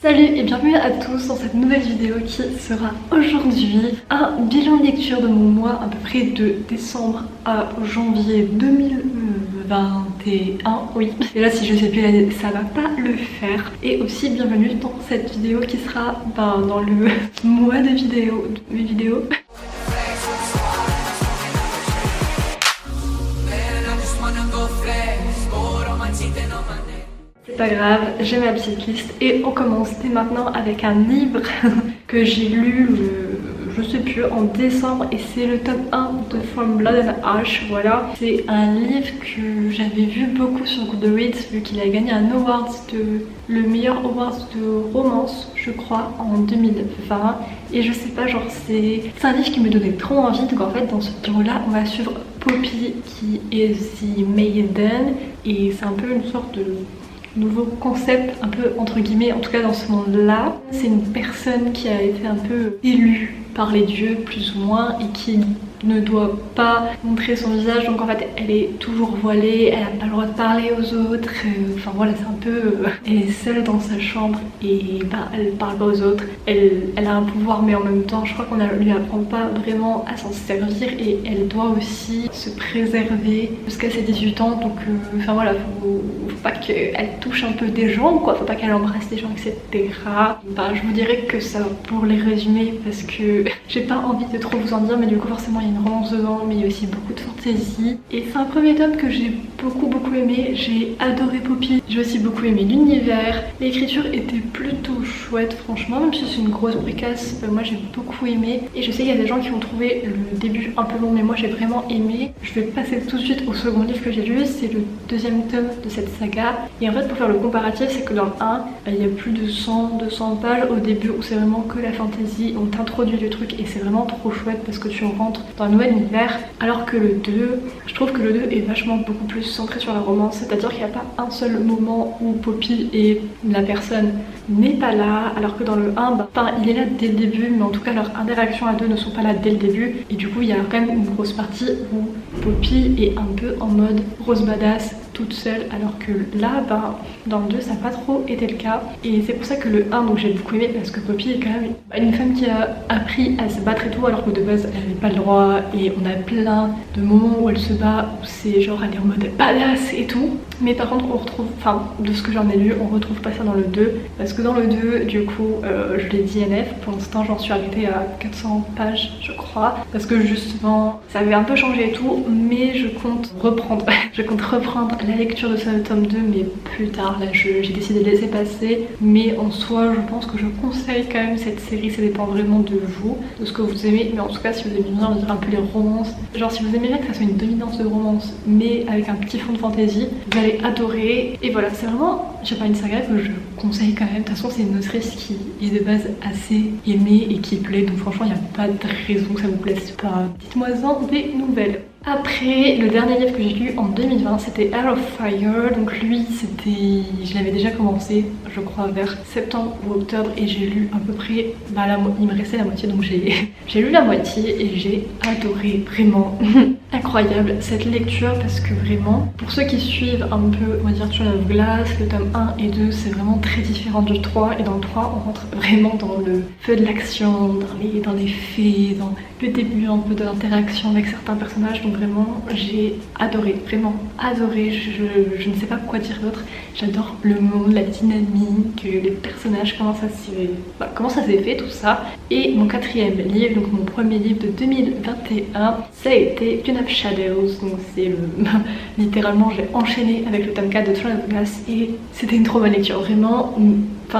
Salut et bienvenue à tous dans cette nouvelle vidéo qui sera aujourd'hui un bilan de lecture de mon mois à peu près de décembre à janvier 2021, oui. Et là si je sais plus ça va pas le faire. Et aussi bienvenue dans cette vidéo qui sera dans le mois de mes vidéos. C'est pas grave, j'ai ma petite liste et on commence dès maintenant avec un livre que j'ai lu, je sais plus, en décembre et c'est le tome 1 de From Blood and Ash, voilà. C'est un livre que j'avais vu beaucoup sur Goodreads vu qu'il a gagné un award le meilleur award de romance, je crois, en 2020 et je sais pas, genre c'est un livre qui me donnait trop envie. Donc en fait dans ce livre là on va suivre Poppy qui est The Maiden et c'est un peu une sorte de nouveau concept, un peu entre guillemets, en tout cas dans ce monde-là. C'est une personne qui a été un peu élue par les dieux, plus ou moins, et qui ne doit pas montrer son visage, donc en fait elle est toujours voilée, elle n'a pas le droit de parler aux autres, enfin voilà, c'est un peu... elle est seule dans sa chambre et elle parle pas aux autres, elle a un pouvoir mais en même temps je crois qu'on lui apprend pas vraiment à s'en servir et elle doit aussi se préserver jusqu'à ses 18 ans, donc enfin voilà, faut pas qu'elle touche un peu des gens quoi, faut pas qu'elle embrasse des gens, etc. Je vous dirais que ça pour les résumer parce que j'ai pas envie de trop vous en dire, mais du coup forcément il y a une romance dedans, mais il y a aussi beaucoup de fantaisie. Et c'est un premier tome que j'ai beaucoup aimé, j'ai adoré Poppy, j'ai aussi beaucoup aimé l'univers, l'écriture était plutôt chouette franchement, même si c'est une grosse bricasse, moi j'ai beaucoup aimé. Et je sais qu'il y a des gens qui ont trouvé le début un peu long, mais moi j'ai vraiment aimé. Je vais passer tout de suite au second livre que j'ai lu, c'est le deuxième tome de cette saga. Et en fait pour faire le comparatif, c'est que dans le 1, il y a plus de 200 pages au début où c'est vraiment que la fantaisie, on t'introduit le truc et c'est vraiment trop chouette parce que tu rentres dans un nouvel univers, alors que le 2, je trouve que le 2 est vachement beaucoup plus centré sur la romance, c'est-à-dire qu'il n'y a pas un seul moment où Poppy et la personne n'est pas là, alors que dans le 1, il est là dès le début, mais en tout cas leurs interactions à deux ne sont pas là dès le début, et du coup il y a quand même une grosse partie où Poppy est un peu en mode rose badass, toute seule, alors que là, dans le 2 ça n'a pas trop été le cas. Et c'est pour ça que le 1, donc j'ai beaucoup aimé parce que Poppy est quand même une femme qui a appris à se battre et tout, alors que de base elle n'avait pas le droit, et on a plein de moments où elle se bat où c'est genre elle est en mode badass et tout. Mais par contre on retrouve, de ce que j'en ai lu, on retrouve pas ça dans le 2, parce que dans le 2 du coup je l'ai dit NF, pour l'instant j'en suis arrêtée à 400 pages je crois, parce que justement ça avait un peu changé et tout, mais je compte reprendre je compte reprendre la lecture de ce tome 2 mais plus tard. Là j'ai décidé de laisser passer, mais en soi je pense que je conseille quand même cette série, ça dépend vraiment de vous, de ce que vous aimez, mais en tout cas si vous aimez bien un peu les romances, genre si vous aimez bien que ça soit une dominance de romance mais avec un petit fond de fantaisie, vous allez adorer. Et voilà, c'est vraiment, je sais pas, une saga que je conseille quand même. De toute façon c'est une autrice qui est de base assez aimée et qui plaît, donc franchement il n'y a pas de raison que ça vous plaise pas. Dites-moi-en des nouvelles. Après, le dernier livre que j'ai lu en 2020 c'était Heart of Fire, donc lui je l'avais déjà commencé je crois vers septembre ou octobre et j'ai lu à peu près, il me restait la moitié, donc j'ai lu la moitié et j'ai adoré, vraiment incroyable cette lecture, parce que vraiment pour ceux qui suivent un peu on va dire Throne of Glass, le tome 1 et 2 c'est vraiment très différent du 3, et dans le 3 on rentre vraiment dans le feu de l'action, dans les faits, dans le début un peu de l'interaction avec certains personnages, donc vraiment j'ai adoré, vraiment adoré, je ne sais pas quoi dire d'autre. J'adore le monde, la dynamique, les personnages, comment ça s'est fait tout ça. Et mon quatrième livre, donc mon premier livre de 2021, ça a été Queen of Shadows, donc c'est littéralement j'ai enchaîné avec le tome 4 de Throne of Glass et c'était une trop bonne lecture, vraiment.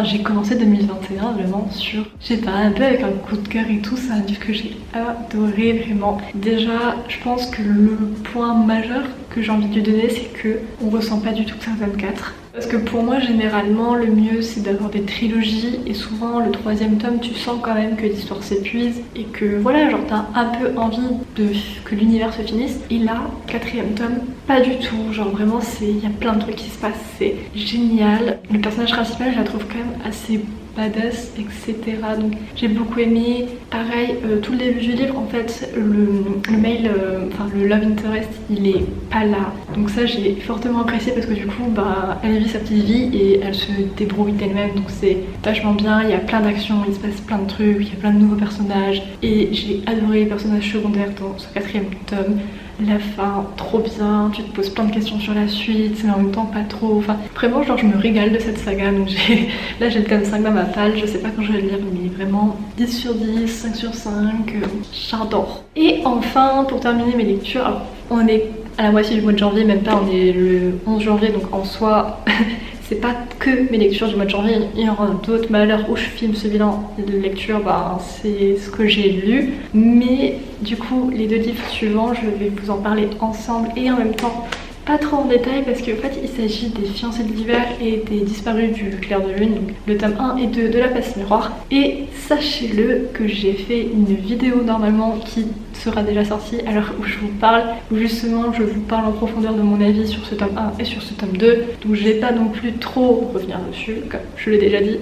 J'ai commencé 2021 vraiment sur, je sais pas, un peu avec un coup de cœur et tout, c'est un livre que j'ai adoré vraiment. Déjà je pense que le point majeur que j'ai envie de lui donner, c'est que on ressent pas du tout que c'est un tome 4. Parce que pour moi généralement le mieux c'est d'avoir des trilogies, et souvent le troisième tome tu sens quand même que l'histoire s'épuise et que voilà, genre t'as un peu envie que l'univers se finisse. Et là, quatrième tome, pas du tout, genre vraiment il y a plein de trucs qui se passent, c'est génial. Le personnage principal je la trouve quand même assez badass, etc. Donc j'ai beaucoup aimé. Pareil, tout le début du livre, en fait, le mail, enfin le love interest, il est pas là. Donc ça j'ai fortement apprécié parce que du coup, bah, elle vit sa petite vie et elle se débrouille d'elle-même. Donc c'est vachement bien, il y a plein d'actions, il se passe plein de trucs, il y a plein de nouveaux personnages. Et j'ai adoré les personnages secondaires dans ce 4e tome. La fin, trop bien, tu te poses plein de questions sur la suite, mais en même temps pas trop. Enfin, vraiment, genre, je me régale de cette saga. Donc là, j'ai le tome 5 dans ma palle, je sais pas quand je vais le lire, mais vraiment 10 sur 10, 5 sur 5, j'adore. Et enfin, pour terminer mes lectures, alors, on est à la moitié du mois de janvier, même pas, on est le 11 janvier, donc en soi, c'est pas que mes lectures du mois de janvier, il y en a d'autres, mais à l'heure où je filme ce bilan de lecture, bah, c'est ce que j'ai lu. Mais du coup, les 2 livres suivants, je vais vous en parler ensemble et en même temps, pas trop en détail parce qu'en fait il s'agit des fiancés de l'hiver et des disparus du clair de lune, donc le tome 1 et 2 de la passe miroir. Et sachez-le que j'ai fait une vidéo normalement qui sera déjà sortie à l'heure où je vous parle, où justement je vous parle en profondeur de mon avis sur ce tome 1 et sur ce tome 2, donc je vais pas non plus trop revenir dessus comme je l'ai déjà dit.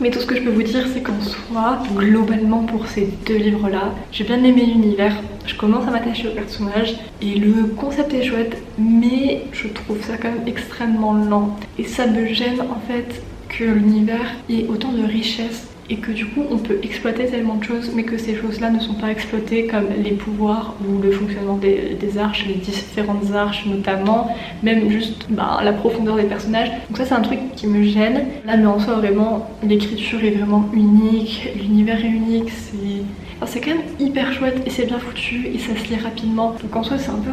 Mais tout ce que je peux vous dire, c'est qu'en soi, globalement pour ces 2 livres là, j'ai bien aimé l'univers, je commence à m'attacher au personnage et le concept est chouette, mais je trouve ça quand même extrêmement lent et ça me gêne en fait que l'univers ait autant de richesse et que du coup on peut exploiter tellement de choses mais que ces choses là ne sont pas exploitées, comme les pouvoirs ou le fonctionnement des arches, les différentes arches notamment, même juste la profondeur des personnages. Donc ça c'est un truc qui me gêne là, mais en soi vraiment l'écriture est vraiment unique, l'univers est unique, c'est quand même hyper chouette et c'est bien foutu et ça se lit rapidement. Donc en soi c'est un peu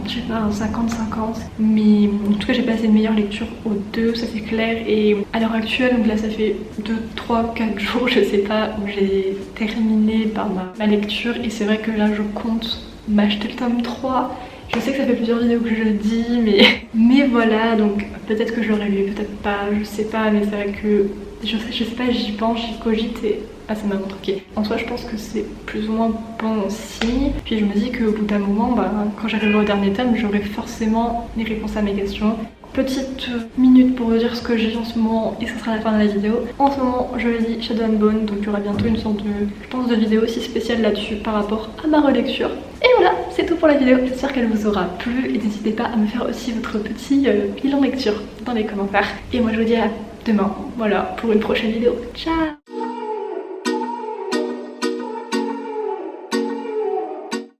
je sais pas, un 50-50. Mais en tout cas j'ai passé une meilleure lecture aux 2, ça c'est clair. Et à l'heure actuelle, donc là ça fait 2, 3, 4 jours, je sais pas, où j'ai terminé par ma lecture. Et c'est vrai que là je compte m'acheter le tome 3. Je sais que ça fait plusieurs vidéos que je le dis, mais voilà, donc peut-être que je l'aurais lu, peut-être pas, je sais pas, mais c'est vrai que je sais pas, j'y pense, j'y cogite et ça m'a montré. En soi je pense que c'est plus ou moins bon signe. Puis je me dis qu'au bout d'un moment, quand j'arriverai au dernier tome, j'aurai forcément les réponses à mes questions. Petite minute pour vous dire ce que j'ai en ce moment et ce sera la fin de la vidéo. En ce moment je lis Shadow and Bone, donc il y aura bientôt une sorte de, je pense, de vidéo aussi spéciale là-dessus par rapport à ma relecture. Et voilà, c'est tout pour la vidéo, j'espère qu'elle vous aura plu et n'hésitez pas à me faire aussi votre petit bilan lecture dans les commentaires. Et moi je vous dis à demain, voilà, pour une prochaine vidéo. Ciao!